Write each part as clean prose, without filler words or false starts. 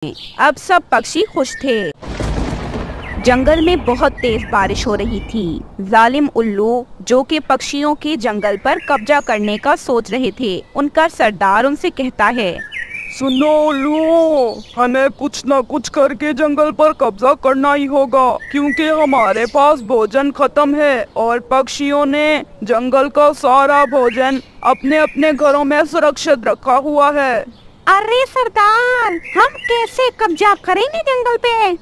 अब सब पक्षी खुश थे। जंगल में बहुत तेज बारिश हो रही थी। जालिम उल्लू जो कि पक्षियों के जंगल पर कब्जा करने का सोच रहे थे, उनका सरदार उनसे कहता है, सुनो उल्लू, हमें कुछ न कुछ करके जंगल पर कब्जा करना ही होगा, क्योंकि हमारे पास भोजन खत्म है और पक्षियों ने जंगल का सारा भोजन अपने अपने घरों में सुरक्षित रखा हुआ है। अरे सरदार, हम कैसे कब्जा करेंगे जंगल पे?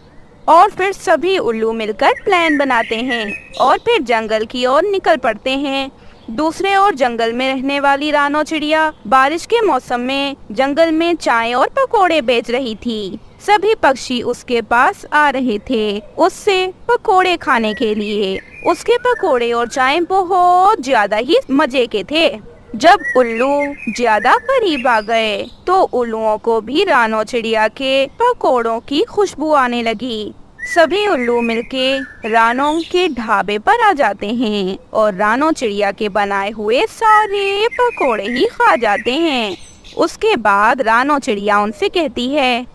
और फिर सभी उल्लू मिलकर प्लान बनाते हैं और फिर जंगल की ओर निकल पड़ते हैं। दूसरे ओर जंगल में रहने वाली रानो चिड़िया बारिश के मौसम में जंगल में चाय और पकोड़े बेच रही थी। सभी पक्षी उसके पास आ रहे थे उससे पकोड़े खाने के लिए। उसके पकोड़े और चाय बहुत ज्यादा ही मजे के थे। जब उल्लू ज्यादा करीब आ गए तो उल्लुओं को भी रानो चिड़िया के पकोड़ों की खुशबू आने लगी। सभी उल्लू मिलके रानो के ढाबे पर आ जाते हैं और रानो चिड़िया के बनाए हुए सारे पकोड़े ही खा जाते हैं। उसके बाद रानो चिड़िया उनसे कहती है,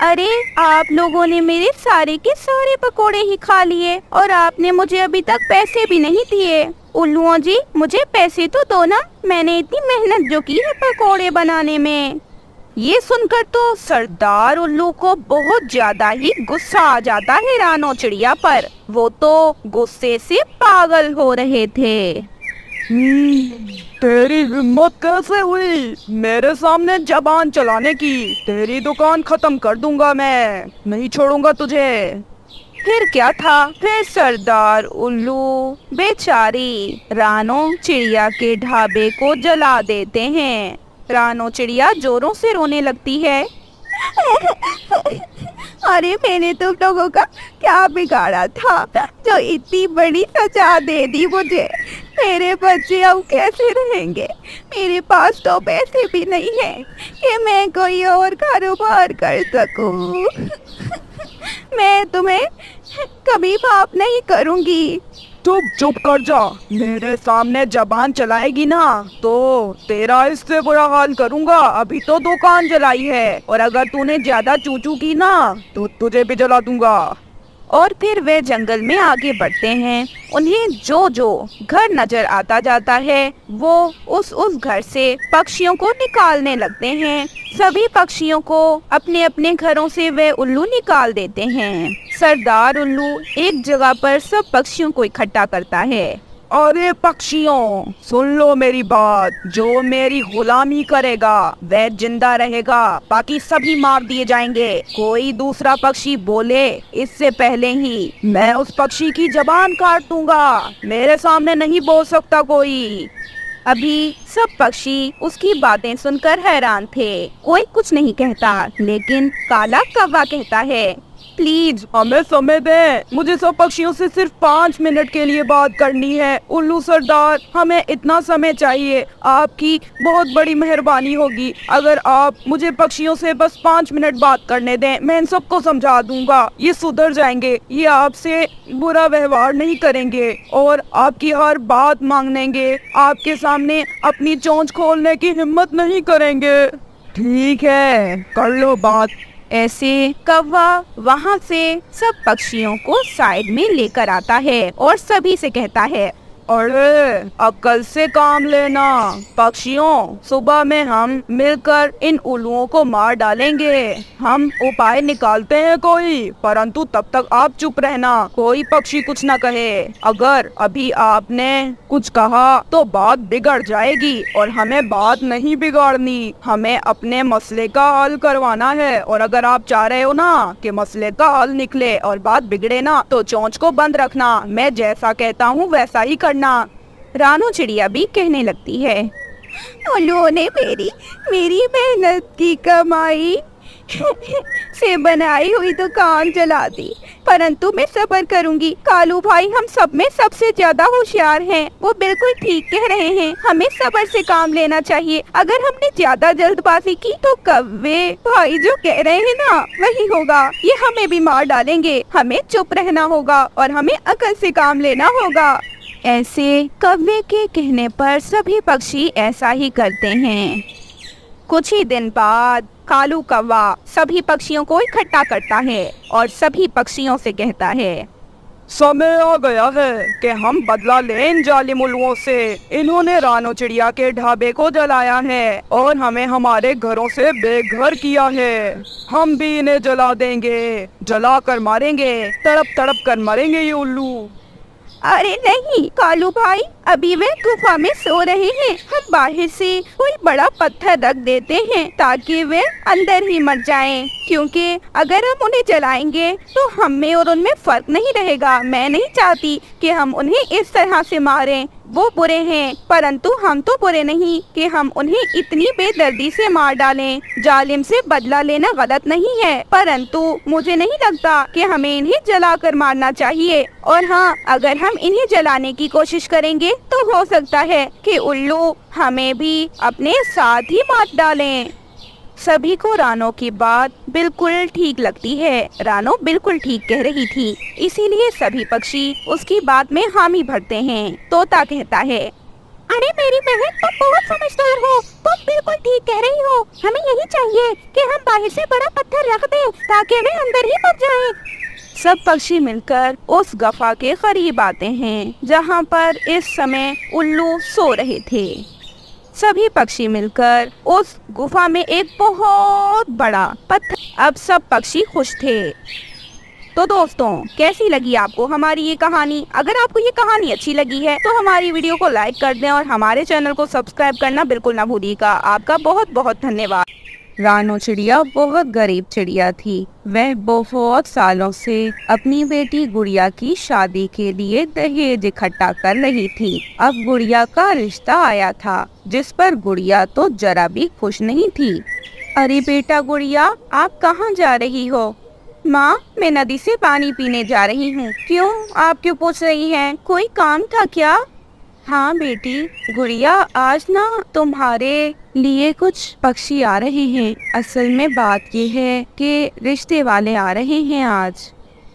अरे आप लोगों ने मेरे सारे के सारे पकोड़े ही खा लिए और आपने मुझे अभी तक पैसे भी नहीं दिए। उल्लुओं जी, मुझे पैसे तो दो ना, मैंने इतनी मेहनत जो की है पकोड़े बनाने में। ये सुनकर तो सरदार उल्लू को बहुत ज्यादा ही गुस्सा आ जाता है रानो चिड़िया पर। वो तो गुस्से से पागल हो रहे थे। तेरी हिम्मत कैसे हुई मेरे सामने जबान चलाने की? तेरी दुकान खत्म कर दूंगा, मैं नहीं छोड़ूंगा तुझे। फिर क्या था, फिर सरदार उल्लू बेचारी रानो चिड़िया के ढाबे को जला देते हैं। रानो चिड़िया जोरों से रोने लगती है। अरे मैंने तुम लोगों का क्या बिगाड़ा था जो इतनी बड़ी सजा दे दी मुझे? मेरे बच्चे अब कैसे रहेंगे? मेरे पास तो पैसे भी नहीं है कि मैं कोई और कारोबार कर सकूं। मैं तुम्हें कभी माफ नहीं करूंगी। तुम चुप कर जा। मेरे सामने जबान चलाएगी ना तो तेरा इससे बुरा हाल करूंगा। अभी तो दुकान जलाई है और अगर तूने ज्यादा चूचू की ना तो तुझे भी जला दूंगा। और फिर वे जंगल में आगे बढ़ते हैं। उन्हें जो जो घर नजर आता जाता है वो उस घर से पक्षियों को निकालने लगते हैं। सभी पक्षियों को अपने अपने घरों से वे उल्लू निकाल देते हैं। सरदार उल्लू एक जगह पर सब पक्षियों को इकट्ठा करता है। अरे पक्षियों, सुन लो मेरी बात। जो मेरी गुलामी करेगा वह जिंदा रहेगा, बाकी सभी मार दिए जाएंगे। कोई दूसरा पक्षी बोले इससे पहले ही मैं उस पक्षी की जबान काट दूंगा। मेरे सामने नहीं बोल सकता कोई। अभी सब पक्षी उसकी बातें सुनकर हैरान थे। कोई कुछ नहीं कहता, लेकिन काला कौवा कहता है, प्लीज हमें समय दें। मुझे सब पक्षियों से सिर्फ 5 मिनट के लिए बात करनी है। उल्लू सरदार, हमें इतना समय चाहिए। आपकी बहुत बड़ी मेहरबानी होगी अगर आप मुझे पक्षियों से बस 5 मिनट बात करने दें। मैं इन सबको समझा दूंगा, ये सुधर जाएंगे। ये आपसे बुरा व्यवहार नहीं करेंगे और आपकी हर बात मांगेंगे। आपके सामने अपनी चोंच खोलने की हिम्मत नहीं करेंगे। ठीक है, कर लो बात। ऐसे कौवा वहाँ से सब पक्षियों को साइड में लेकर आता है और सभी से कहता है, अरे अक्ल से काम लेना पक्षियों। सुबह में हम मिलकर इन उल्लुओं को मार डालेंगे। हम उपाय निकालते हैं कोई, परंतु तब तक आप चुप रहना, कोई पक्षी कुछ न कहे। अगर अभी आपने कुछ कहा तो बात बिगड़ जाएगी और हमें बात नहीं बिगाड़नी। हमें अपने मसले का हल करवाना है और अगर आप चाह रहे हो ना कि मसले का हल निकले और बात बिगड़े ना तो चोंच को बंद रखना। मैं जैसा कहता हूँ वैसा ही करना। रानो चिड़िया भी कहने लगती है, उन्होंने मेरी मेहनत की कमाई से बनाई हुई दुकान जला दी, परंतु मैं सब्र करूंगी। कालू भाई हम सब में सबसे ज्यादा होशियार हैं। वो बिल्कुल ठीक कह रहे हैं, हमें सब्र से काम लेना चाहिए। अगर हमने ज्यादा जल्दबाजी की तो कौवे भाई जो कह रहे हैं ना वही होगा। ये हमें भी मार डालेंगे। हमें चुप रहना होगा और हमें अकल से काम लेना होगा। ऐसे कौवे के कहने पर सभी पक्षी ऐसा ही करते हैं। कुछ ही दिन बाद कालू कौवा सभी पक्षियों को इकट्ठा करता है और सभी पक्षियों से कहता है, समय आ गया है कि हम बदला लें इन जालिम उल्लुओं से। इन्होंने रानो चिड़िया के ढाबे को जलाया है और हमें हमारे घरों से बेघर किया है। हम भी इन्हें जला देंगे, जला कर मारेंगे, तड़प तड़प कर मरेंगे ये उल्लू। अरे नहीं कालू भाई, अभी वे गुफा में सो रहे हैं। हम बाहर से कोई बड़ा पत्थर रख देते हैं ताकि वे अंदर ही मर जाएं, क्योंकि अगर हम उन्हें जलाएंगे तो हम में और उनमें फर्क नहीं रहेगा। मैं नहीं चाहती कि हम उन्हें इस तरह से मारें। वो बुरे हैं परंतु हम तो बुरे नहीं कि हम उन्हें इतनी बेदर्दी से मार डालें। जालिम से बदला लेना गलत नहीं है, परंतु मुझे नहीं लगता कि हमें इन्हें जलाकर मारना चाहिए। और हाँ, अगर हम इन्हें जलाने की कोशिश करेंगे तो हो सकता है कि उल्लू हमें भी अपने साथ ही मार डालें। सभी को रानो की बात बिल्कुल ठीक लगती है। रानो बिल्कुल ठीक कह रही थी, इसीलिए सभी पक्षी उसकी बात में हामी भरते हैं। तोता कहता है, अरे मेरी बहन, तुम बहुत समझदार हो, तुम बिल्कुल ठीक कह रही हो। हमें यही चाहिए कि हम बाहर से बड़ा पत्थर रख दें ताकि वे अंदर ही मर जाएं। सब पक्षी मिलकर उस गुफा के करीब आते हैं जहाँ पर इस समय उल्लू सो रहे थे। सभी पक्षी मिलकर उस गुफा में एक बहुत बड़ा पत्थर। अब सब पक्षी खुश थे। तो दोस्तों, कैसी लगी आपको हमारी ये कहानी? अगर आपको ये कहानी अच्छी लगी है तो हमारी वीडियो को लाइक कर दें और हमारे चैनल को सब्सक्राइब करना बिल्कुल ना भूलिएगा। आपका बहुत बहुत धन्यवाद। रानो चिड़िया बहुत गरीब चिड़िया थी। वह बहुत सालों से अपनी बेटी गुड़िया की शादी के लिए दहेज इकट्ठा कर रही थी। अब गुड़िया का रिश्ता आया था जिस पर गुड़िया तो जरा भी खुश नहीं थी। अरे बेटा गुड़िया, आप कहाँ जा रही हो? माँ, मैं नदी से पानी पीने जा रही हूँ। क्यों? आप क्यों पूछ रही हैं? कोई काम था क्या? हाँ बेटी गुड़िया, आज ना तुम्हारे लिए कुछ पक्षी आ रहे हैं। असल में बात ये है कि रिश्ते वाले आ रहे हैं आज।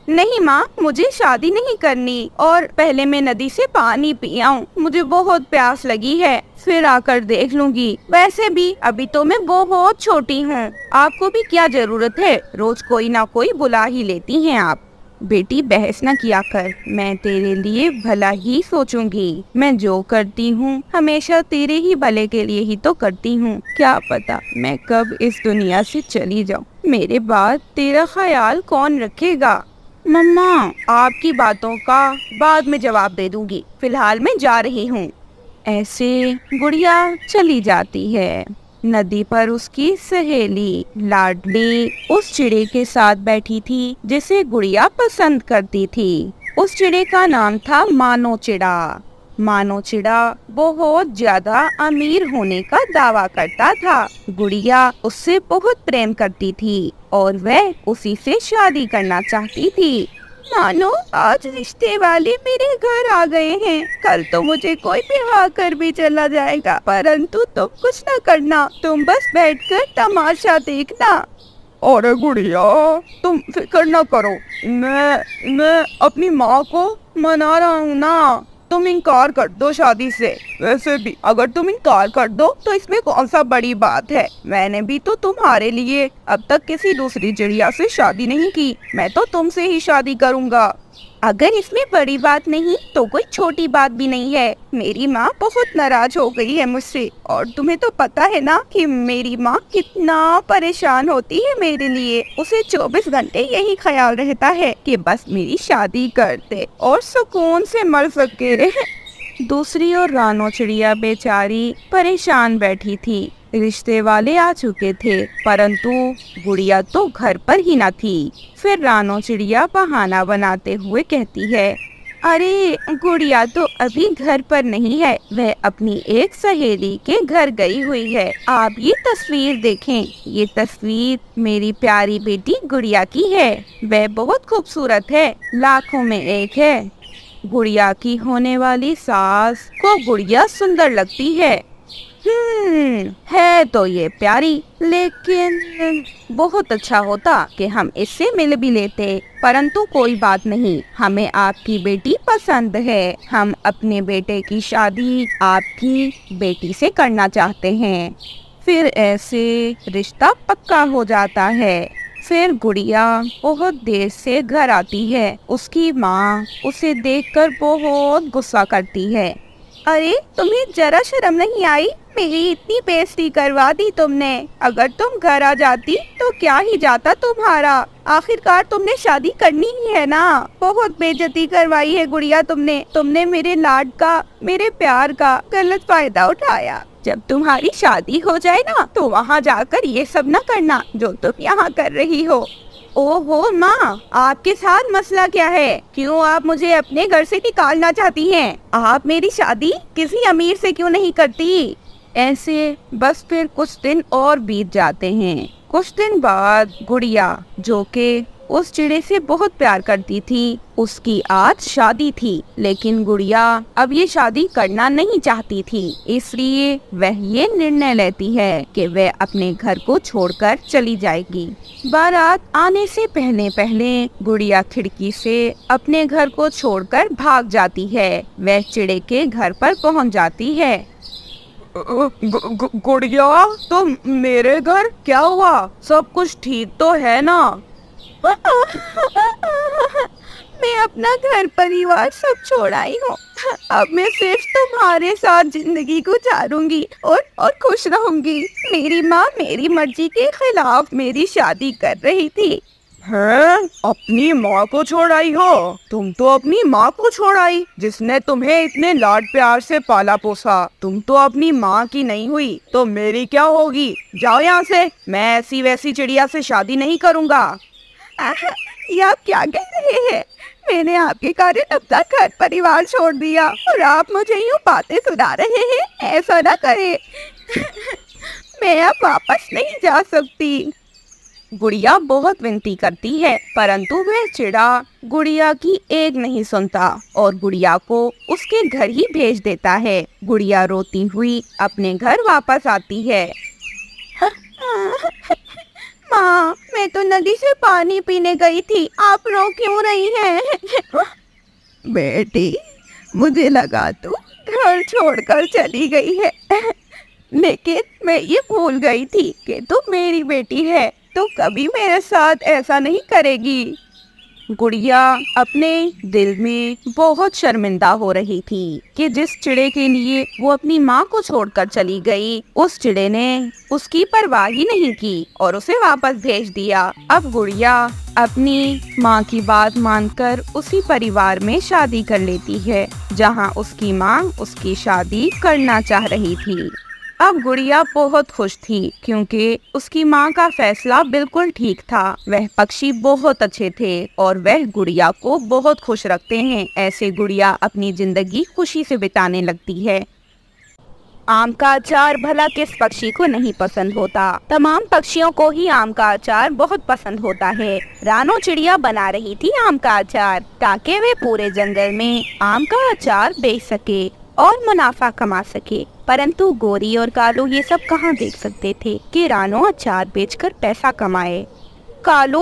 नहीं माँ, मुझे शादी नहीं करनी और पहले मैं नदी से पानी पी आऊं। मुझे बहुत प्यास लगी है, फिर आकर देख लूंगी। वैसे भी अभी तो मैं बहुत छोटी हूँ। आपको भी क्या जरूरत है, रोज कोई ना कोई बुला ही लेती हैं आप। बेटी बहस न किया कर, मैं तेरे लिए भला ही सोचूंगी। मैं जो करती हूँ हमेशा तेरे ही भले के लिए ही तो करती हूँ। क्या पता मैं कब इस दुनिया से चली जाऊँ, मेरे बाद तेरा ख्याल कौन रखेगा? मम्मा, आपकी बातों का बाद में जवाब दे दूंगी, फिलहाल मैं जा रही हूँ। ऐसे गुड़िया चली जाती है। नदी पर उसकी सहेली लाडली उस चिड़े के साथ बैठी थी जिसे गुड़िया पसंद करती थी। उस चिड़े का नाम था मानो चिड़ा। मानो चिड़ा बहुत ज्यादा अमीर होने का दावा करता था। गुड़िया उससे बहुत प्रेम करती थी और वह उसी से शादी करना चाहती थी। मानो, आज रिश्ते वाले मेरे घर आ गए हैं। कल तो मुझे कोई ब्याह कर भी चला जाएगा, परंतु तुम कुछ न करना, तुम बस बैठकर तमाशा देखना। अरे गुड़िया, तुम फिक्र न करो, मैं अपनी माँ को मना रहा हूँ ना। तुम इनकार कर दो शादी से। वैसे भी अगर तुम इनकार कर दो तो इसमें कौन सा बड़ी बात है। मैंने भी तो तुम्हारे लिए अब तक किसी दूसरी चिड़िया से शादी नहीं की। मैं तो तुमसे ही शादी करूँगा। अगर इसमें बड़ी बात नहीं तो कोई छोटी बात भी नहीं है। मेरी माँ बहुत नाराज हो गई है मुझसे, और तुम्हें तो पता है ना कि मेरी माँ कितना परेशान होती है मेरे लिए। उसे 24 घंटे यही ख्याल रहता है कि बस मेरी शादी कर दे और सुकून से मर सके। दूसरी ओर रानो चिड़िया बेचारी परेशान बैठी थी। रिश्ते वाले आ चुके थे परंतु गुड़िया तो घर पर ही न थी। फिर रानो चिड़िया बहाना बनाते हुए कहती है, अरे गुड़िया तो अभी घर पर नहीं है, वह अपनी एक सहेली के घर गई हुई है। आप ये तस्वीर देखें, ये तस्वीर मेरी प्यारी बेटी गुड़िया की है। वह बहुत खूबसूरत है, लाखों में एक है। गुड़िया की होने वाली सास को गुड़िया सुंदर लगती है। है तो ये प्यारी, लेकिन बहुत अच्छा होता कि हम इससे मिल भी लेते, परंतु कोई बात नहीं, हमें आपकी बेटी पसंद है। हम अपने बेटे की शादी आपकी बेटी से करना चाहते हैं। फिर ऐसे रिश्ता पक्का हो जाता है। फिर गुड़िया बहुत देर से घर आती है। उसकी माँ उसे देखकर बहुत गुस्सा करती है। अरे तुम्हें जरा शर्म नहीं आई? मेरी इतनी बेइज्जती करवा दी तुमने। अगर तुम घर आ जाती तो क्या ही जाता तुम्हारा। आखिरकार तुमने शादी करनी ही है ना। बहुत बेइज्जती करवाई है गुड़िया तुमने मेरे लाड का, मेरे प्यार का गलत फायदा उठाया। जब तुम्हारी शादी हो जाए ना तो वहाँ जाकर ये सब न करना जो तुम यहाँ कर रही हो। ओहो माँ, आपके साथ मसला क्या है? क्यों आप मुझे अपने घर से निकालना चाहती हैं? आप मेरी शादी किसी अमीर से क्यों नहीं करती? ऐसे बस फिर कुछ दिन और बीत जाते हैं। कुछ दिन बाद गुड़िया, जो कि उस चिड़े से बहुत प्यार करती थी, उसकी आज शादी थी। लेकिन गुड़िया अब ये शादी करना नहीं चाहती थी, इसलिए वह ये निर्णय लेती है कि वह अपने घर को छोड़कर चली जाएगी। बारात आने से पहले पहले गुड़िया खिड़की से अपने घर को छोड़कर भाग जाती है। वह चिड़े के घर पर पहुंच जाती है। गुड़िया, तुम मेरे घर क्या हुआ? सब कुछ ठीक तो है ना? मैं अपना घर परिवार सब छोड़ आई हूँ। अब मैं सिर्फ तुम्हारे साथ जिंदगी गुजारूंगी और खुश रहूंगी। मेरी माँ मेरी मर्जी के खिलाफ मेरी शादी कर रही थी। हैं? अपनी माँ को छोड़ आई हो? तुम तो अपनी माँ को छोड़ आई जिसने तुम्हें इतने लाड प्यार से पाला पोसा। तुम तो अपनी माँ की नहीं हुई तो मेरी क्या होगी? जाओ यहाँ से। मैं ऐसी वैसी चिड़िया से शादी नहीं करूँगा। ये आप क्या कह रहे हैं? मैंने आपके कारण अपना घर परिवार छोड़ दिया और आप मुझे यूँ बातें सुना रहे हैं? ऐसा ना करें। मैं अब वापस नहीं जा सकती। गुड़िया बहुत विनती करती है, परंतु वह चिड़ा गुड़िया की एक नहीं सुनता और गुड़िया को उसके घर ही भेज देता है। गुड़िया रोती हुई अपने घर वापस आती है। माँ, मैं तो नदी से पानी पीने गई थी, आप रो क्यों रही हैं? बेटी, मुझे लगा तू घर छोड़कर चली गई है, लेकिन मैं ये भूल गई थी कि तू मेरी बेटी है। तो कभी मेरे साथ ऐसा नहीं करेगी। गुड़िया अपने दिल में बहुत शर्मिंदा हो रही थी कि जिस चिड़े के लिए वो अपनी माँ को छोड़कर चली गई, उस चिड़े ने उसकी परवाह ही नहीं की और उसे वापस भेज दिया। अब गुड़िया अपनी माँ की बात मानकर उसी परिवार में शादी कर लेती है जहाँ उसकी माँ उसकी शादी करना चाह रही थी। अब गुड़िया बहुत खुश थी क्योंकि उसकी माँ का फैसला बिल्कुल ठीक था। वह पक्षी बहुत अच्छे थे और वह गुड़िया को बहुत खुश रखते हैं। ऐसे गुड़िया अपनी जिंदगी खुशी से बिताने लगती है। आम का अचार भला किस पक्षी को नहीं पसंद होता? तमाम पक्षियों को ही आम का अचार बहुत पसंद होता है। रानो चिड़िया बना रही थी आम का अचार ताकि वे पूरे जंगल में आम का अचार बेच सके और मुनाफा कमा सके। परंतु गोरी और कालू ये सब कहाँ देख सकते थे कि रानो अचार बेचकर पैसा कमाए। कालू,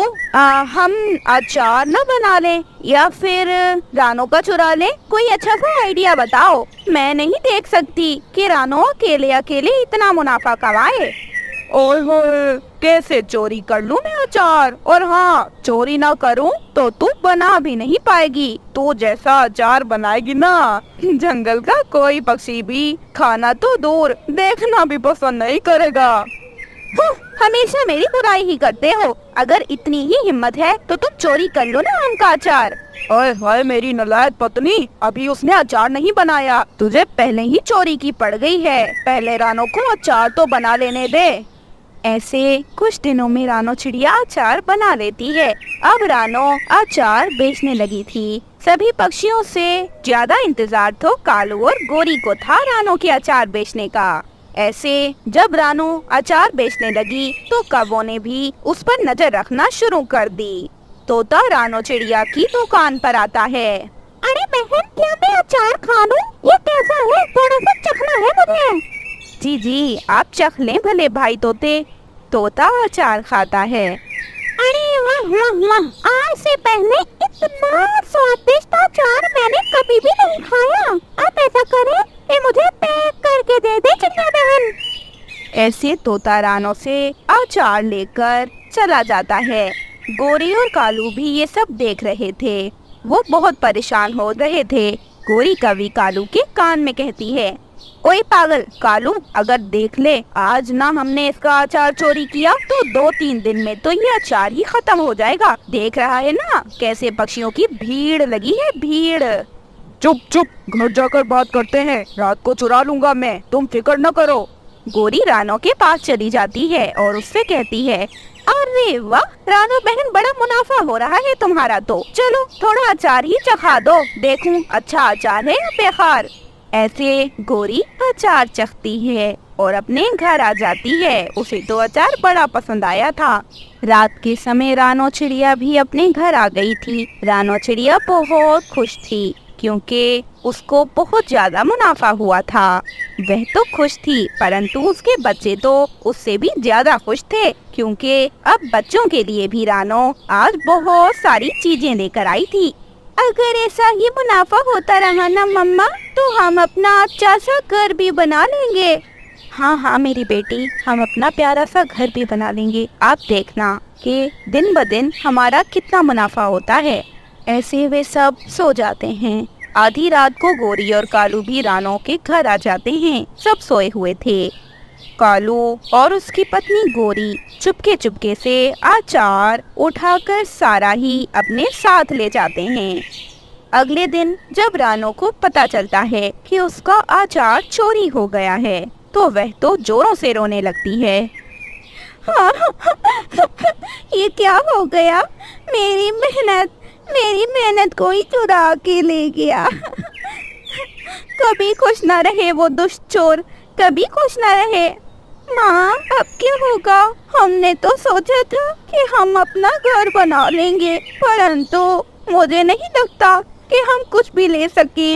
हम अचार न बना लें या फिर रानो का चुरा लें? कोई अच्छा सा आइडिया बताओ। मैं नहीं देख सकती कि रानो अकेले अकेले इतना मुनाफा कमाए। ओए होए, कैसे चोरी कर लूं मैं अचार? और हाँ, चोरी ना करूं तो तू बना भी नहीं पाएगी। तू जैसा अचार बनाएगी ना, जंगल का कोई पक्षी भी खाना तो दूर देखना भी पसंद नहीं करेगा। हमेशा मेरी बुराई ही करते हो। अगर इतनी ही हिम्मत है तो तुम चोरी कर लो ना आम का अचार। ओए हाय मेरी नालायक पत्नी, अभी उसने अचार नहीं बनाया, तुझे पहले ही चोरी की पड़ गई है। पहले रानो को अचार तो बना लेने दे। ऐसे कुछ दिनों में रानो चिड़िया अचार बना लेती है। अब रानो अचार बेचने लगी थी। सभी पक्षियों से ज्यादा इंतजार तो कालू और गोरी को था रानो के अचार बेचने का। ऐसे जब रानो अचार बेचने लगी तो कौवों ने भी उस पर नजर रखना शुरू कर दी। तोता रानो चिड़िया की दुकान पर आता है। अरे बहन, क्या मैं अचार खा लूं? ये कैसा है? थोड़ा सा चखना है मुझे। जी जी, आप चख लें भले भाई तोते। तोता अचार खाता है। अरे वाह वाह वाह, आज से पहले इतना स्वादिष्ट अचार मैंने कभी भी नहीं खाया। आप ऐसा करें, ये मुझे पैक करके दे दे चिड़िया बहन। ऐसे तोता रानों से अचार लेकर चला जाता है। गोरी और कालू भी ये सब देख रहे थे। वो बहुत परेशान हो रहे थे। गोरी कभी कालू के कान में कहती है, ओए पागल कालू, अगर देख ले आज ना हमने इसका अचार चोरी किया तो 2-3 दिन में तो ये अचार ही खत्म हो जाएगा। देख रहा है ना कैसे पक्षियों की भीड़ लगी है, भीड़। चुप चुप, घर जाकर बात करते हैं, रात को चुरा लूंगा मैं, तुम फिक्र न करो। गोरी रानो के पास चली जाती है और उससे कहती है, अरे वाह रानो बहन, बड़ा मुनाफा हो रहा है तुम्हारा तो। चलो थोड़ा अचार ही चखा दो, देखूं अच्छा अचार है या बेकार। ऐसे गोरी अचार चखती है और अपने घर आ जाती है। उसे तो अचार बड़ा पसंद आया था। रात के समय रानो चिड़िया भी अपने घर आ गई थी। रानो चिड़िया बहुत खुश थी क्योंकि उसको बहुत ज्यादा मुनाफा हुआ था। वह तो खुश थी परंतु उसके बच्चे तो उससे भी ज्यादा खुश थे क्योंकि अब बच्चों के लिए भी रानो आज बहुत सारी चीजें लेकर आई थी। अगर ऐसा ही मुनाफा होता रहा ना मम्मा, तो हम अपना अच्छा सा घर भी बना लेंगे। हाँ हाँ मेरी बेटी, हम अपना प्यारा सा घर भी बना लेंगे। आप देखना कि दिन ब दिन हमारा कितना मुनाफा होता है। ऐसे वे सब सो जाते हैं। आधी रात को गोरी और कालू भी रानो के घर आ जाते हैं। सब सोए हुए थे। कालू और उसकी पत्नी गोरी चुपके चुपके से अचार उठाकर सारा ही अपने साथ ले जाते हैं। अगले दिन जब रानो को पता चलता है कि उसका अचार चोरी हो गया है तो वह तो जोरों से रोने लगती है। हाँ, ये क्या हो गया? मेरी मेहनत कोई चुरा के ले गया। कभी खुश न रहे वो दुष्ट चोर, कभी खुश न रहे। माँ अब क्या होगा? हमने तो सोचा था कि हम अपना घर बना लेंगे, परंतु मुझे नहीं लगता कि हम कुछ भी ले सके।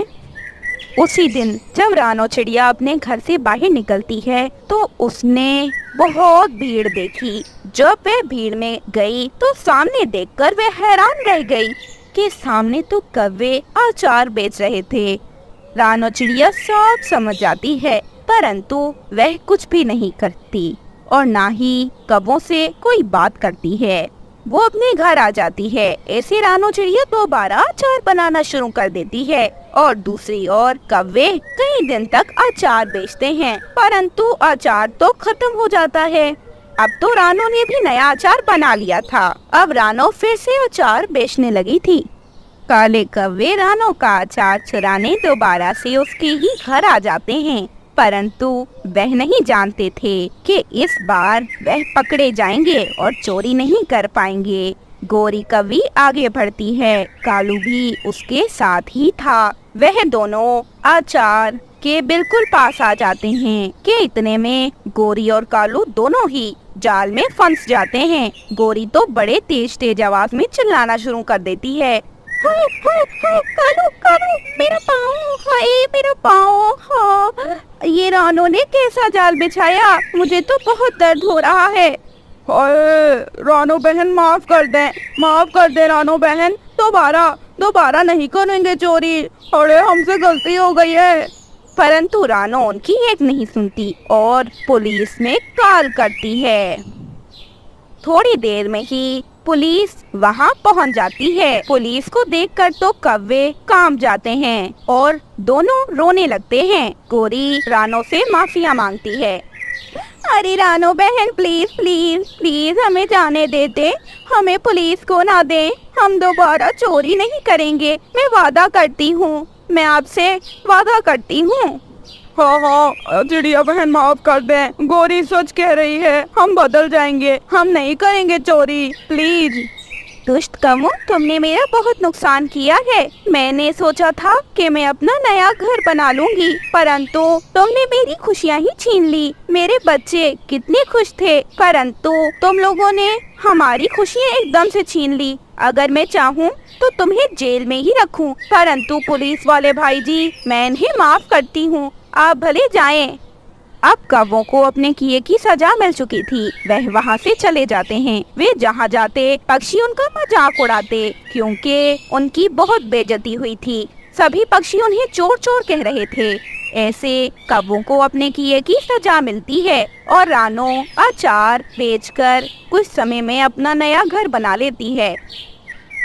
उसी दिन जब रानो चिड़िया अपने घर से बाहर निकलती है तो उसने बहुत भीड़ देखी। जब वह भीड़ में गई तो सामने देखकर वह हैरान रह गई कि सामने तो कौवे अचार बेच रहे थे। रानो चिड़िया सब समझ जाती है परंतु वह कुछ भी नहीं करती और ना ही कौवों से कोई बात करती है। वो अपने घर आ जाती है। ऐसे रानो चिड़िया दोबारा अचार बनाना शुरू कर देती है और दूसरी ओर कौवे कई दिन तक अचार बेचते हैं परंतु अचार तो खत्म हो जाता है। अब तो रानो ने भी नया अचार बना लिया था। अब रानो फिर से अचार बेचने लगी थी। काले कौवे रानो का अचार चुराने दोबारा से उसके ही घर आ जाते हैं परंतु वह नहीं जानते थे कि इस बार वह पकड़े जाएंगे और चोरी नहीं कर पाएंगे। गोरी कौवी आगे बढ़ती है, कालू भी उसके साथ ही था। वह दोनों अचार के बिल्कुल पास आ जाते हैं कि इतने में गोरी और कालू दोनों ही जाल में फंस जाते हैं। गोरी तो बड़े तेज आवाज में चिल्लाना शुरू कर देती है, हाय हाय हाय कालू कालू, मेरा पाँव, हाय मेरा पाँव। हाँ, ये रानो ने कैसा जाल बिछाया, मुझे तो बहुत दर्द हो रहा है। हाय रानो बहन, माफ कर दे रानो बहन, दोबारा नहीं करेंगे चोरी। अरे हमसे गलती हो गई है। परंतु रानो उनकी एक नहीं सुनती और पुलिस में कॉल करती है। थोड़ी देर में ही पुलिस वहां पहुंच जाती है। पुलिस को देखकर तो कौवे कांप जाते हैं और दोनों रोने लगते हैं। गोरी रानो से माफिया मांगती है, अरे रानो बहन प्लीज प्लीज प्लीज हमें जाने दे दे, हमें पुलिस को ना दे, हम दोबारा चोरी नहीं करेंगे। मैं वादा करती हूँ, मैं आपसे वादा करती हूँ। हाँ चिड़िया बहन माफ कर दे, गोरी सच कह रही है, हम बदल जाएंगे, हम नहीं करेंगे चोरी, प्लीज। दुष्ट कौवों, तुमने मेरा बहुत नुकसान किया है। मैंने सोचा था कि मैं अपना नया घर बना लूंगी परंतु तुमने मेरी खुशियाँ ही छीन ली। मेरे बच्चे कितने खुश थे परंतु तुम लोगों ने हमारी खुशियाँ एकदम से छीन ली। अगर मैं चाहूँ तो तुम्हें जेल में ही रखूं, परंतु पुलिस वाले भाई जी मैं इन्हें माफ करती हूँ, आप भले जाएं। अब कौवों को अपने किए की सजा मिल चुकी थी। वह वहाँ से चले जाते हैं। वे जहाँ जाते पक्षी उनका मजाक उड़ाते क्योंकि उनकी बहुत बेइज्जती हुई थी। सभी पक्षी उन्हें चोर चोर कह रहे थे। ऐसे कौवों को अपने किए की सजा मिलती है और रानो अचार बेचकर कुछ समय में अपना नया घर बना लेती है।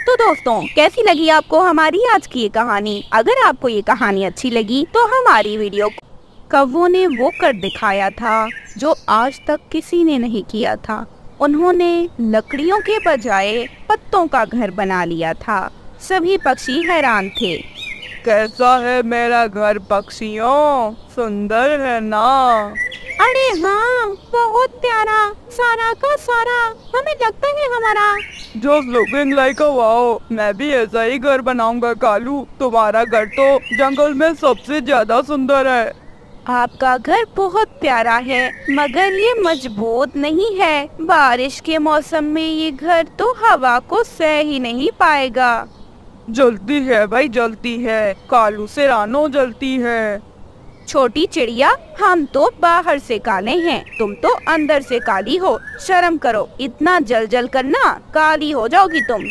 तो दोस्तों, कैसी लगी आपको हमारी आज की ये कहानी? अगर आपको ये कहानी अच्छी लगी तो हमारी वीडियो कौवों ने वो कर दिखाया था जो आज तक किसी ने नहीं किया था। उन्होंने लकड़ियों के बजाय पत्तों का घर बना लिया था। सभी पक्षी हैरान थे। कैसा है मेरा घर पक्षियों? सुंदर है ना? अरे हाँ, बहुत प्यारा, सारा का सारा हमें लगता है हमारा। Just looking like a wow। मैं भी ऐसा ही घर बनाऊंगा कालू। तुम्हारा घर तो जंगल में सबसे ज्यादा सुंदर है। आपका घर बहुत प्यारा है, मगर ये मजबूत नहीं है। बारिश के मौसम में ये घर तो हवा को सह ही नहीं पाएगा। जलती है भाई, जलती है। कालू से रानो जलती है। छोटी चिड़िया, हम तो बाहर से काले हैं, तुम तो अंदर से काली हो। शर्म करो, इतना जल जल कर ना काली हो जाओगी तुम।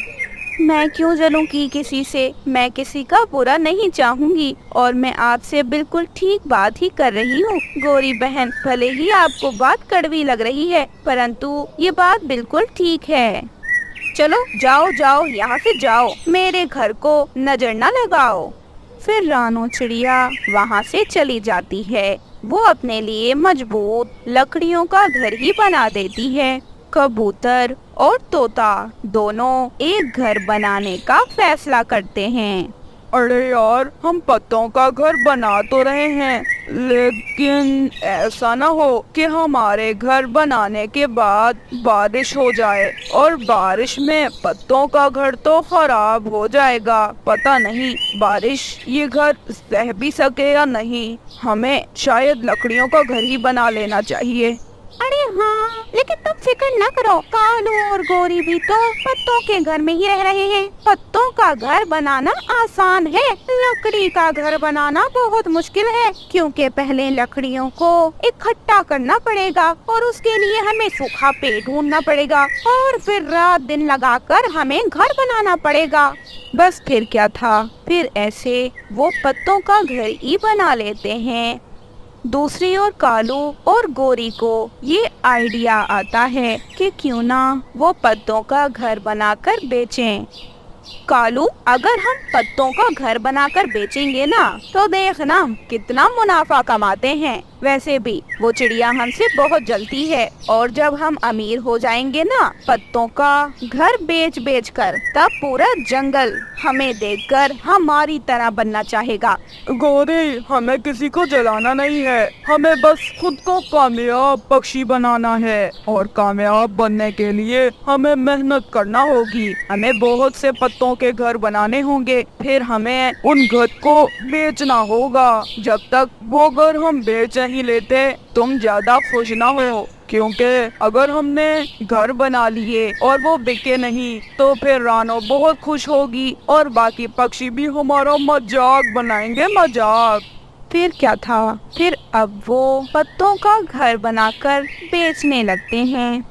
मैं क्यों जलूंगी किसी से? मैं किसी का बुरा नहीं चाहूंगी और मैं आपसे बिल्कुल ठीक बात ही कर रही हूँ। गोरी बहन, भले ही आपको बात कड़वी लग रही है, परंतु ये बात बिल्कुल ठीक है। चलो जाओ जाओ, यहाँ से जाओ, मेरे घर को नजर न लगाओ। फिर रानो चिड़िया वहाँ से चली जाती है। वो अपने लिए मजबूत लकड़ियों का घर ही बना देती है। कबूतर और तोता दोनों एक घर बनाने का फैसला करते हैं। अरे यार, हम पत्तों का घर बना तो रहे हैं, लेकिन ऐसा ना हो कि हमारे घर बनाने के बाद बारिश हो जाए और बारिश में पत्तों का घर तो खराब हो जाएगा। पता नहीं बारिश ये घर सह भी सके या नहीं। हमें शायद लकड़ियों का घर ही बना लेना चाहिए। अरे हाँ, लेकिन तुम फिक्र न करो, कालू और गोरी भी तो पत्तों के घर में ही रह रहे हैं। पत्तों का घर बनाना आसान है, लकड़ी का घर बनाना बहुत मुश्किल है, क्योंकि पहले लकड़ियों को इकट्ठा करना पड़ेगा और उसके लिए हमें सूखा पेड़ ढूंढना पड़ेगा और फिर रात दिन लगाकर हमें घर बनाना पड़ेगा। बस फिर क्या था, फिर ऐसे वो पत्तों का घर ही बना लेते हैं। दूसरी ओर कालू और गोरी को ये आइडिया आता है कि क्यों ना वो पत्तों का घर बनाकर बेचें। कालू, अगर हम पत्तों का घर बनाकर बेचेंगे ना तो देखना कितना मुनाफा कमाते हैं। वैसे भी वो चिड़िया हमसे बहुत जलती है और जब हम अमीर हो जाएंगे ना पत्तों का घर बेच बेच कर, तब पूरा जंगल हमें देखकर हमारी तरह बनना चाहेगा। गोरी, हमें किसी को जलाना नहीं है, हमें बस खुद को कामयाब पक्षी बनाना है और कामयाब बनने के लिए हमें मेहनत करना होगी। हमें बहुत से पत्तों के घर बनाने होंगे, फिर हमें उन घर को बेचना होगा। जब तक वो घर हम बेच नहीं लेते तुम ज्यादा खुश ना हो, क्योंकि अगर हमने घर बना लिए और वो बिके नहीं तो फिर रानो बहुत खुश होगी और बाकी पक्षी भी हमारा मजाक बनाएंगे, मजाक। फिर क्या था, फिर अब वो पत्तों का घर बनाकर बेचने लगते हैं।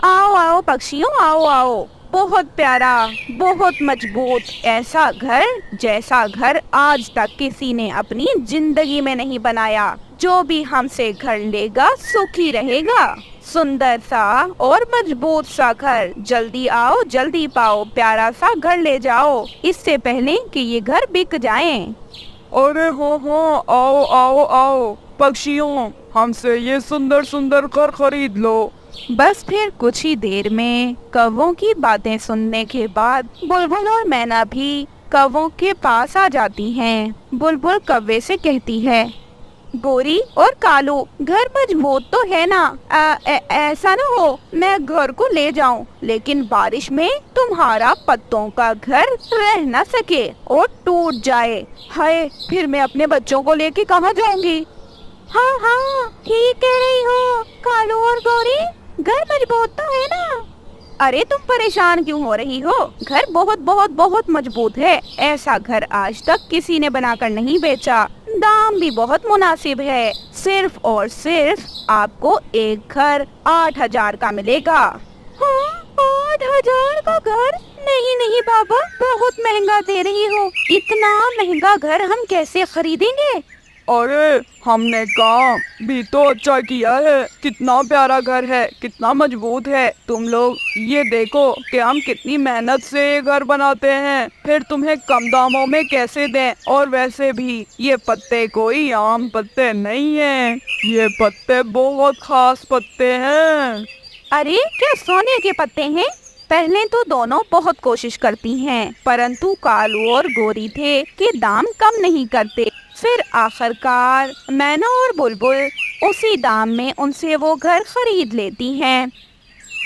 आओ आओ पक्षियों, आओ आओ, बहुत प्यारा, बहुत मजबूत, ऐसा घर जैसा घर आज तक किसी ने अपनी जिंदगी में नहीं बनाया। जो भी हमसे घर लेगा सुखी रहेगा। सुंदर सा और मजबूत सा घर, जल्दी आओ जल्दी पाओ, प्यारा सा घर ले जाओ, इससे पहले कि ये घर बिक जाएं। अरे हो, आओ आओ आओ पक्षियों, हमसे ये सुंदर सुंदर घर खरीद लो। बस फिर कुछ ही देर में कौवों की बातें सुनने के बाद बुलबुल और मैना भी कौवों के पास आ जाती हैं। बुलबुल कौवे से कहती है, गोरी और कालू, घर मजबूत तो है ना? ऐसा ना हो मैं घर को ले जाऊं, लेकिन बारिश में तुम्हारा पत्तों का घर रह न सके और टूट जाए। हाय, फिर मैं अपने बच्चों को लेके कहाँ जाऊंगी? हाँ हाँ, ठीक कह रही हो कालू और गोरी, घर मजबूत तो है ना? अरे तुम परेशान क्यों हो रही हो? घर बहुत बहुत बहुत मजबूत है। ऐसा घर आज तक किसी ने बनाकर नहीं बेचा। दाम भी बहुत मुनासिब है, सिर्फ और सिर्फ आपको एक घर 8,000 का मिलेगा। हाँ, 8,000 का घर? नहीं नहीं बाबा, बहुत महंगा दे रही हो। इतना महंगा घर हम कैसे खरीदेंगे? अरे हमने काम भी तो अच्छा किया है। कितना प्यारा घर है, कितना मजबूत है। तुम लोग ये देखो कि हम कितनी मेहनत से ये घर बनाते हैं, फिर तुम्हें कम दामों में कैसे दें। और वैसे भी ये पत्ते कोई आम पत्ते नहीं हैं, ये पत्ते बहुत खास पत्ते हैं। अरे क्या सोने के पत्ते हैं? पहले तो दोनों बहुत कोशिश करती हैं, परंतु कालू और गोरी थे कि दाम कम नहीं करते। फिर आखिरकार मैना और बुलबुल उसी दाम में उनसे वो घर खरीद लेती हैं।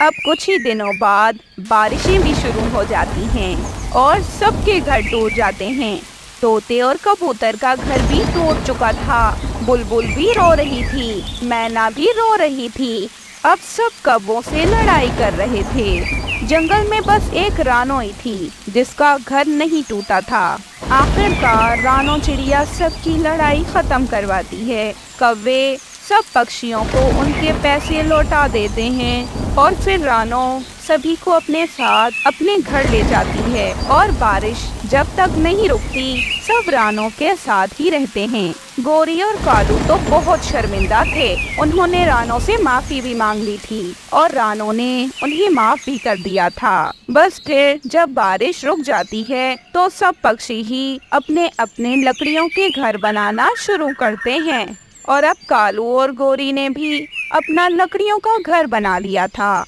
अब कुछ ही दिनों बाद बारिशें भी शुरू हो जाती हैं और सबके घर टूट जाते हैं। तोते और कबूतर का घर भी टूट चुका था। बुलबुल भी रो रही थी, मैना भी रो रही थी। अब सब कब्बों से लड़ाई कर रहे थे। जंगल में बस एक रानो ही थी जिसका घर नहीं टूटा था। आखिरकार रानो चिड़िया सबकी लड़ाई खत्म करवाती है। कौवे सब पक्षियों को उनके पैसे लौटा देते हैं और फिर रानो सभी को अपने साथ अपने घर ले जाती है। और बारिश जब तक नहीं रुकती सब रानो के साथ ही रहते हैं। गोरी और कालू तो बहुत शर्मिंदा थे। उन्होंने रानो से माफी भी मांग ली थी और रानो ने उन्हें माफ भी कर दिया था। बस फिर जब बारिश रुक जाती है तो सब पक्षी ही अपने अपने लकड़ियों के घर बनाना शुरू करते हैं। और अब कालू और गोरी ने भी अपना लकड़ियों का घर बना लिया था।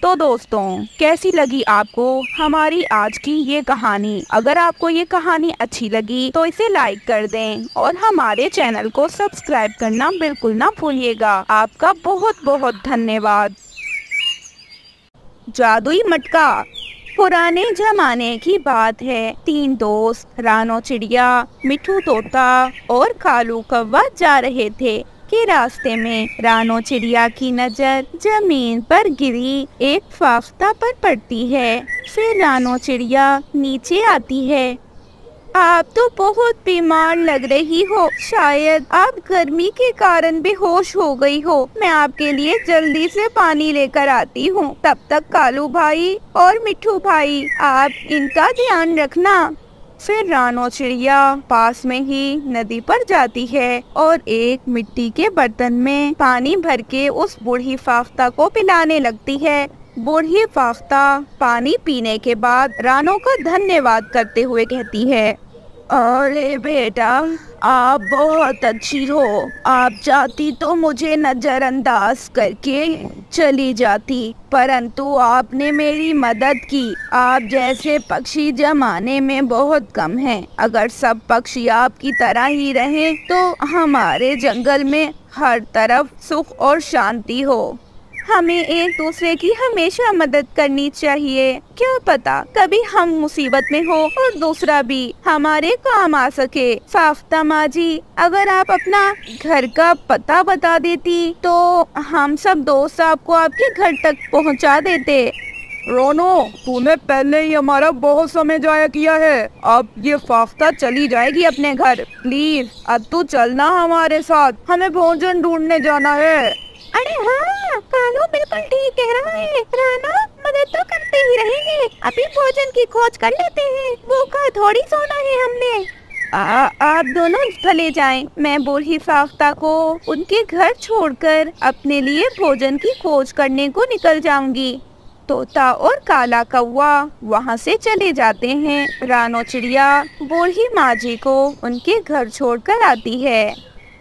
तो दोस्तों, कैसी लगी आपको हमारी आज की ये कहानी? अगर आपको ये कहानी अच्छी लगी तो इसे लाइक कर दें और हमारे चैनल को सब्सक्राइब करना बिल्कुल ना भूलिएगा। आपका बहुत बहुत धन्यवाद। जादुई मटका। पुराने जमाने की बात है। 3 दोस्त रानो चिड़िया, मिठू तोता और कालू कौवा जा रहे थे कि रास्ते में रानो चिड़िया की नजर जमीन पर गिरी एक फाख्ता पर पड़ती है। फिर रानो चिड़िया नीचे आती है। आप तो बहुत बीमार लग रही हो, शायद आप गर्मी के कारण बेहोश हो गई हो। मैं आपके लिए जल्दी से पानी लेकर आती हूँ। तब तक कालू भाई और मिठू भाई आप इनका ध्यान रखना। फिर रानो चिड़िया पास में ही नदी पर जाती है और एक मिट्टी के बर्तन में पानी भर के उस बूढ़ी फाख्ता को पिलाने लगती है। बूढ़ी फाख्ता पानी पीने के बाद रानो का धन्यवाद करते हुए कहती है, अरे बेटा, आप बहुत अच्छी हो। आप चाहती तो मुझे नजरअंदाज करके चली जाती, परंतु आपने मेरी मदद की। आप जैसे पक्षी जमाने में बहुत कम हैं। अगर सब पक्षी आपकी तरह ही रहें तो हमारे जंगल में हर तरफ सुख और शांति हो। हमें एक दूसरे की हमेशा मदद करनी चाहिए। क्या पता कभी हम मुसीबत में हो और दूसरा भी हमारे काम आ सके। फाख्ता माँ जी, अगर आप अपना घर का पता बता देती तो हम सब दोस्त आपको आपके घर तक पहुँचा देते। रोनो, तूने पहले ही हमारा बहुत समय जाया किया है। अब ये फाख्ता चली जाएगी अपने घर। प्लीज अब तू चलना हमारे साथ, हमें भोजन ढूंढने जाना है। अरे हाँ, कालू बिल्कुल ठीक कह रहा है। राना, मदद तो करते ही रहेंगे। अभी भोजन की खोज कर लेते हैं। भूखा थोड़ी सोना है हमने। आप दोनों भले जाएं। मैं बूढ़ी फाख्ता को उनके घर छोड़कर अपने लिए भोजन की खोज करने को निकल जाऊंगी। तोता और काला कौवा वहाँ से चले जाते हैं। रानो चिड़िया बूढ़ी माँ जी को उनके घर छोड़कर आती है।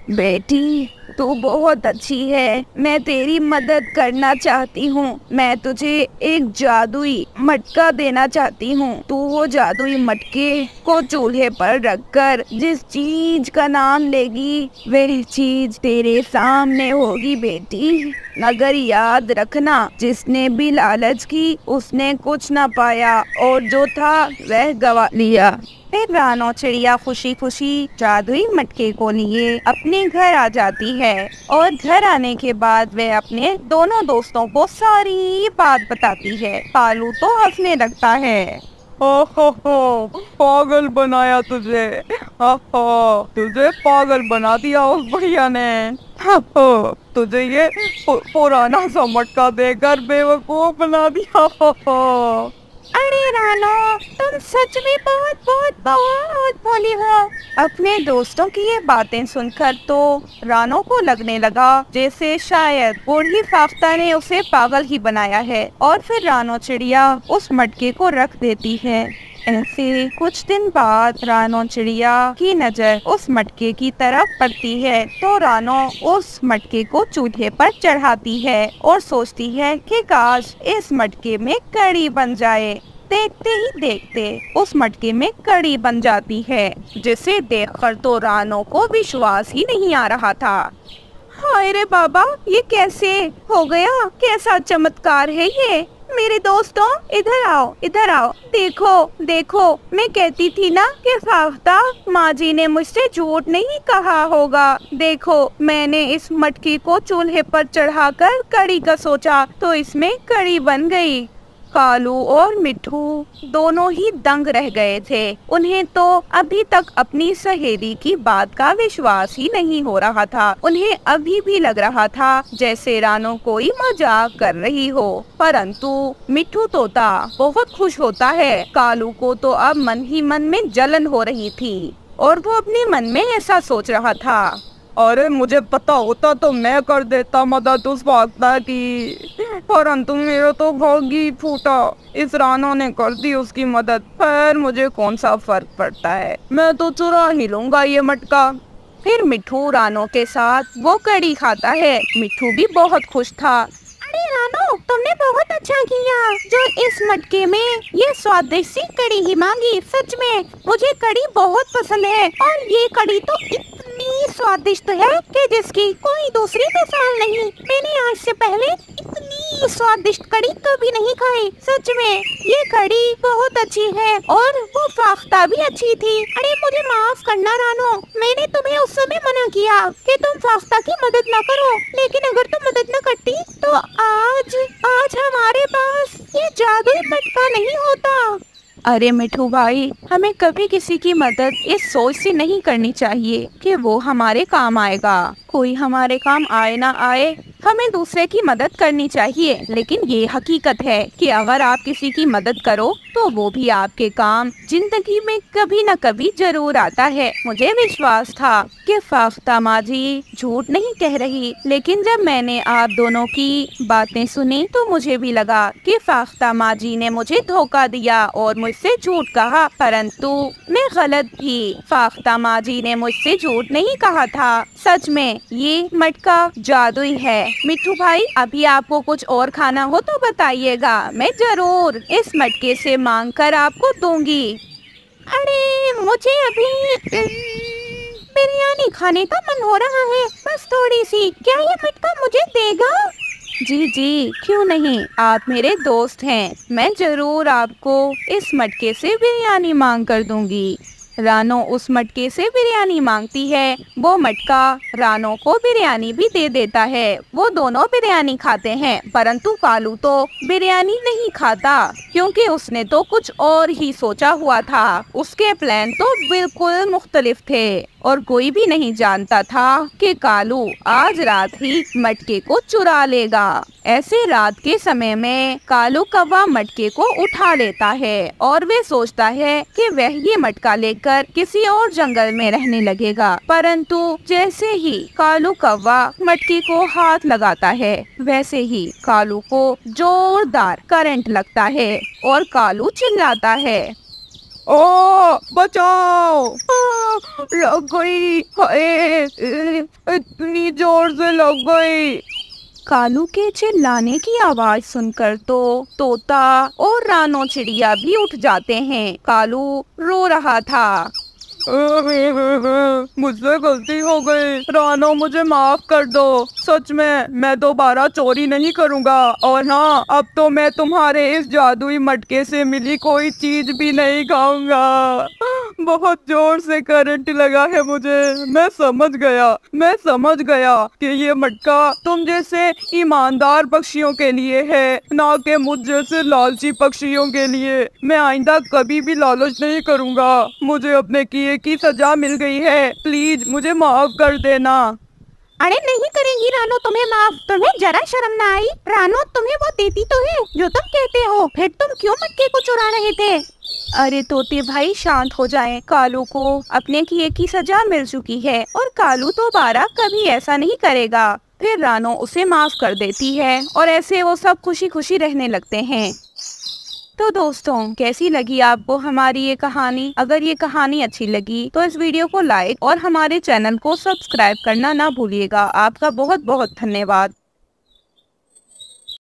बेटी, तू बहुत अच्छी है। मैं तेरी मदद करना चाहती हूँ। मैं तुझे एक जादुई मटका देना चाहती हूँ। तू वो जादुई मटके को चूल्हे पर रखकर जिस चीज का नाम लेगी वह चीज तेरे सामने होगी बेटी। मगर याद रखना, जिसने भी लालच की उसने कुछ न पाया और जो था वह गवा लिया। फिर रानो चिड़िया खुशी खुशी जादुई मटके को लिए अपने घर आ जाती है और घर आने के बाद वह अपने दोनों दोस्तों को सारी बात बताती है। कालू तो हंसने लगता है। हो, पागल बनाया तुझे। तुझे पागल बना दिया उस बुढ़िया ने। तुझे ये पुराना सा मटका देकर बेवकूफ बना दिया। अरे रानो, तुम सच में बहुत बहुत बहुत भोली हो। अपने दोस्तों की ये बातें सुनकर तो रानो को लगने लगा जैसे शायद बूढ़ी फाख्ता ने उसे पागल ही बनाया है, और फिर रानो चिड़िया उस मटके को रख देती है। ऐसे कुछ दिन बाद रानो चिड़िया की नजर उस मटके की तरफ पड़ती है, तो रानो उस मटके को चूल्हे पर चढ़ाती है और सोचती है कि काश इस मटके में कढ़ी बन जाए। देखते ही देखते उस मटके में कढ़ी बन जाती है, जिसे देखकर तो रानो को विश्वास ही नहीं आ रहा था। हाय रे बाबा, ये कैसे हो गया? कैसा चमत्कार है ये? मेरे दोस्तों, इधर आओ, इधर आओ। देखो देखो, मैं कहती थी ना कि फाख्ता माँ जी ने मुझसे झूठ नहीं कहा होगा। देखो, मैंने इस मटकी को चूल्हे पर चढ़ाकर कढ़ी का सोचा तो इसमें कढ़ी बन गई। कालू और मिट्ठू दोनों ही दंग रह गए थे। उन्हें तो अभी तक अपनी सहेली की बात का विश्वास ही नहीं हो रहा था। उन्हें अभी भी लग रहा था जैसे रानो कोई मजाक कर रही हो। परंतु मिट्ठू तोता बहुत खुश होता है। कालू को तो अब मन ही मन में जलन हो रही थी और वो अपने मन में ऐसा सोच रहा था, अरे मुझे पता होता तो मैं कर देता मदद उस फाख्ता की, परंतु मेरा तो भाग ही फूटा। इस रानो ने कर दी उसकी मदद। खैर, मुझे कौन सा फर्क पड़ता है, मैं तो चुरा ही लूंगा ये मटका। फिर मिट्ठू रानो के साथ वो कढ़ी खाता है। मिट्ठू भी बहुत खुश था। अरे रानो, तुमने बहुत अच्छा किया जो इस मटके में ये स्वादिष्ट सी कढ़ी ही मांगी। सच में मुझे कढ़ी बहुत पसंद है, और ये कढ़ी तो इतनी स्वादिष्ट है कि जिसकी कोई दूसरी मिसाल नहीं। मैंने आज से पहले इतनी स्वादिष्ट कढ़ी कभी नहीं खाई। सच में ये कढ़ी बहुत अच्छी है, और वो फाख्ता भी अच्छी थी। अरे मुझे माफ करना रानो, मैंने तुम्हें उस समय मना किया कि तुम फाख्ता की मदद न करो, लेकिन अगर तुम मदद न करती तो आज हमारे पास ये जादुई मटका नहीं होता। अरे मिठू भाई, हमें कभी किसी की मदद इस सोच से नहीं करनी चाहिए कि वो हमारे काम आएगा। कोई हमारे काम आए ना आए, हमें दूसरे की मदद करनी चाहिए। लेकिन ये हकीकत है कि अगर आप किसी की मदद करो तो वो भी आपके काम जिंदगी में कभी न कभी जरूर आता है। मुझे विश्वास था कि फाख्ता माँ जी झूठ नहीं कह रही, लेकिन जब मैंने आप दोनों की बातें सुनी तो मुझे भी लगा कि फाख्ता माँ जी ने मुझे धोखा दिया और मुझसे झूठ कहा। परंतु मैं गलत थी। फाख्ता माँ जी ने मुझसे झूठ नहीं कहा था। सच में ये मटका जादुई है। मिट्ठू भाई, अभी आपको कुछ और खाना हो तो बताइएगा, मैं जरूर इस मटके से मांग कर आपको दूंगी। अरे मुझे अभी बिरयानी खाने का मन हो रहा है, बस थोड़ी सी। क्या ये मटका मुझे देगा? जी जी, क्यों नहीं, आप मेरे दोस्त हैं। मैं जरूर आपको इस मटके से बिरयानी मांग कर दूंगी। रानो उस मटके से बिरयानी मांगती है। वो मटका रानो को बिरयानी भी दे देता है। वो दोनों बिरयानी खाते हैं, परंतु कालू तो बिरयानी नहीं खाता, क्योंकि उसने तो कुछ और ही सोचा हुआ था। उसके प्लान तो बिल्कुल मुख्तलिफ थे, और कोई भी नहीं जानता था कि कालू आज रात ही मटके को चुरा लेगा। ऐसे रात के समय में कालू कौवा मटके को उठा लेता है और वे सोचता है कि वह ये मटका लेकर किसी और जंगल में रहने लगेगा। परंतु जैसे ही कालू कौवा मटके को हाथ लगाता है, वैसे ही कालू को जोरदार करंट लगता है और कालू चिल्लाता है, ओ बचाओ, लग गई, इतनी जोर से लग गई। कालू के चिल्लाने की आवाज सुनकर तो तोता और रानो चिड़िया भी उठ जाते हैं। कालू रो रहा था। मुझसे गलती हो गई रानो, मुझे माफ कर दो। सच में मैं दोबारा चोरी नहीं करूँगा, और हाँ, अब तो मैं तुम्हारे इस जादुई मटके से मिली कोई चीज भी नहीं खाऊंगा। बहुत जोर से करंट लगा है मुझे। मैं समझ गया कि ये मटका तुम जैसे ईमानदार पक्षियों के लिए है, ना कि मुझ जैसे लालची पक्षियों के लिए। मैं आइंदा कभी भी लालच नहीं करूँगा। मुझे अपने किए की सजा मिल गई है, प्लीज मुझे माफ कर देना। अरे नहीं करेंगी रानो तुम्हें माफ। तुम्हें जरा शर्म ना आई? रानो तुम्हें वो देती तो है जो तुम कहते हो, फिर तुम क्यों मटके को चुरा रहे थे? अरे तोते भाई शांत हो जाएं। कालू को अपने किए की सजा मिल चुकी है और कालू दोबारा कभी ऐसा नहीं करेगा। फिर रानो उसे माफ कर देती है और ऐसे वो सब खुशी खुशी रहने लगते हैं। तो दोस्तों कैसी लगी आपको हमारी ये कहानी? अगर ये कहानी अच्छी लगी तो इस वीडियो को लाइक और हमारे चैनल को सब्सक्राइब करना ना भूलिएगा। आपका बहुत बहुत धन्यवाद।